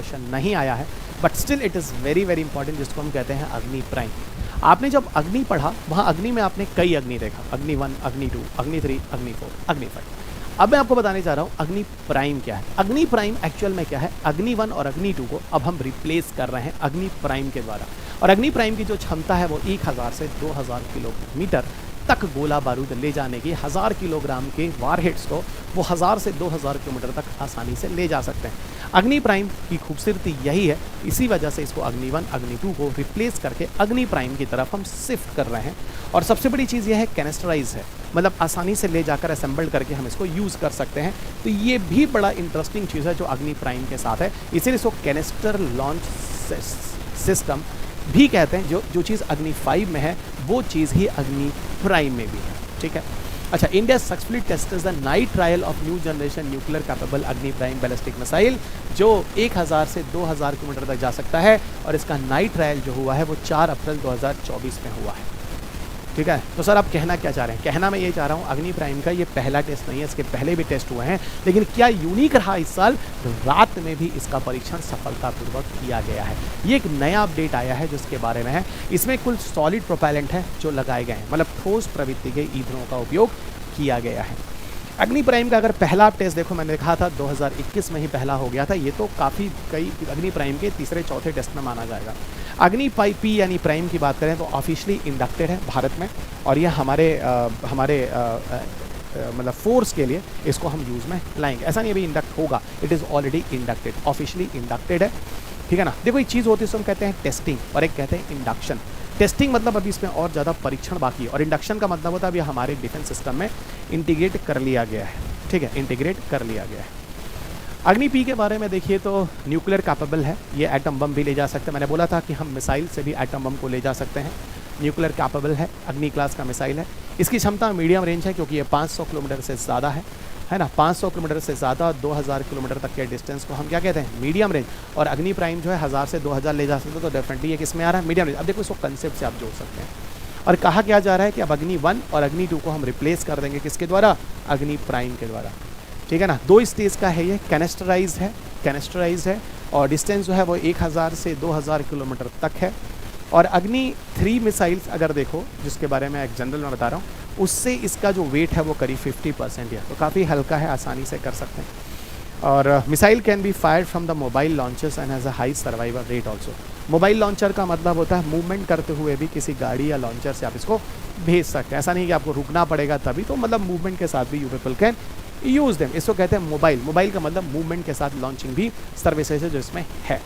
Question नहीं आया है, but still it is very very important, जिसको हम कहते हैं अग्नि प्राइम। आपने जब अग्नि पढ़ा, वहाँ अग्नि में आपने कई अग्नि देखा, अग्नि 1, अग्नि 2, अग्नि 3, अग्नि 4, अग्नि 5। अब मैं आपको बताने जा रहा हूँ अग्नि प्राइम क्या है। अग्नि प्राइम एक्चुअल में क्या है, अग्नि 1 और अग्नि 2 को अब हम रिप्लेस कर रहे हैं अग्नि प्राइम के द्वारा। और अग्नि प्राइम की जो क्षमता है वो 1000 से 2000 किलोमीटर तक गोला बारूद ले जाने की, 1000 किलोग्राम के वारहेड्स को वो 1000 से 2000 किलोमीटर तक आसानी से ले जा सकते हैं। अग्नि प्राइम की खूबसूरती यही है, इसी वजह से इसको अग्नि 1, अग्नि 2 को रिप्लेस करके अग्नि प्राइम की तरफ हम शिफ्ट कर रहे हैं। और सबसे बड़ी चीज़ यह है कैनेस्टराइज है, मतलब आसानी से ले जाकर असेंबल्ड करके हम इसको यूज़ कर सकते हैं। तो ये भी बड़ा इंटरेस्टिंग चीज़ है जो अग्नि प्राइम के साथ है, इसीलिए इसको कैनेस्टर लॉन्च सिस्टम भी कहते हैं। जो चीज़ अग्नि 5 में है वो चीज़ ही अग्नि प्राइम में भी है, ठीक है। अच्छा, India successfully tested the night trial of new generation nuclear capable अग्नि प्राइम बैलिस्टिक मिसाइल, जो 1000 से 2000 किलोमीटर तक जा सकता है। और इसका नाइट ट्रायल जो हुआ है वो 4 अप्रैल 2024 में हुआ है, ठीक है। तो सर आप कहना क्या चाह रहे हैं? कहना मैं ये चाह रहा हूँ अग्नि प्राइम का ये पहला टेस्ट नहीं है, इसके पहले भी टेस्ट हुए हैं, लेकिन क्या यूनिक रहा इस साल, रात में भी इसका परीक्षण सफलतापूर्वक किया गया है। ये एक नया अपडेट आया है जिसके बारे में है। इसमें कुल सॉलिड प्रोपेलेंट है जो लगाए गए हैं, मतलब ठोस प्रवृत्ति के ईंधनों का उपयोग किया गया है। अग्नि प्राइम का अगर पहला टेस्ट देखो, मैंने कहा था 2021 में ही पहला हो गया था, ये तो काफ़ी कई अग्नि प्राइम के तीसरे चौथे टेस्ट में माना जाएगा। अग्नि पी यानी प्राइम की बात करें तो ऑफिशियली इंडक्टेड है भारत में, और यह हमारे मतलब फोर्स के लिए इसको हम यूज़ में लाएंगे। ऐसा नहीं अभी इंडक्ट होगा, it is already inducted, officially inducted है, ठीक है ना। देखो एक चीज़ होती है, हम कहते हैं टेस्टिंग और एक कहते हैं इंडक्शन। टेस्टिंग मतलब अभी इसमें और ज़्यादा परीक्षण बाकी है, और इंडक्शन का मतलब होता है अभी हमारे डिफेंस सिस्टम में इंटीग्रेट कर लिया गया है, ठीक है, इंटीग्रेट कर लिया गया है। अग्नि पी के बारे में देखिए तो न्यूक्लियर कैपेबल है, ये एटम बम भी ले जा सकते हैं। मैंने बोला था कि हम मिसाइल से भी एटम बम को ले जा सकते हैं। न्यूक्लियर कैपेबल है, अग्नि क्लास का मिसाइल है। इसकी क्षमता मीडियम रेंज है क्योंकि ये 500 किलोमीटर से ज़्यादा है ना, 500 किलोमीटर से ज़्यादा 2000 किलोमीटर तक के डिस्टेंस को हम क्या कहते हैं, मीडियम रेंज। और अग्नि प्राइम जो है 1000 से 2000 ले जा सकते हैं, तो डेफिनेटली ये किस में आ रहा है, मीडियम रेंज। अब देखो इसको कंसेप्ट से आप जोड़ सकते हैं। और कहा क्या जा रहा है कि अब अग्नि 1 और अग्नि 2 को हम रिप्लेस कर देंगे किसके द्वारा, अग्नि प्राइम के द्वारा, ठीक है ना। 2 स्टेज का है ये, कैनेस्टराइज है और डिस्टेंस जो है वो 1000 से 2000 किलोमीटर तक है। और अग्नि 3 मिसाइल्स अगर देखो, जिसके बारे में एक जनरल में बता रहा हूँ, उससे इसका जो वेट है वो करीब 50% है, तो काफ़ी हल्का है, आसानी से कर सकते हैं। और missile can be fired from the mobile launchers and has a high survival rate also. Mobile launcher का मतलब होता है मूवमेंट करते हुए भी किसी गाड़ी या लॉन्चर से आप इसको भेज सकते हैं, ऐसा नहीं कि आपको रुकना पड़ेगा तभी, तो मतलब मूवमेंट के साथ भी you people can use them. इसको कहते हैं मोबाइल का मतलब मूवमेंट के साथ लॉन्चिंग भी सर्विसेज है जो इसमें है।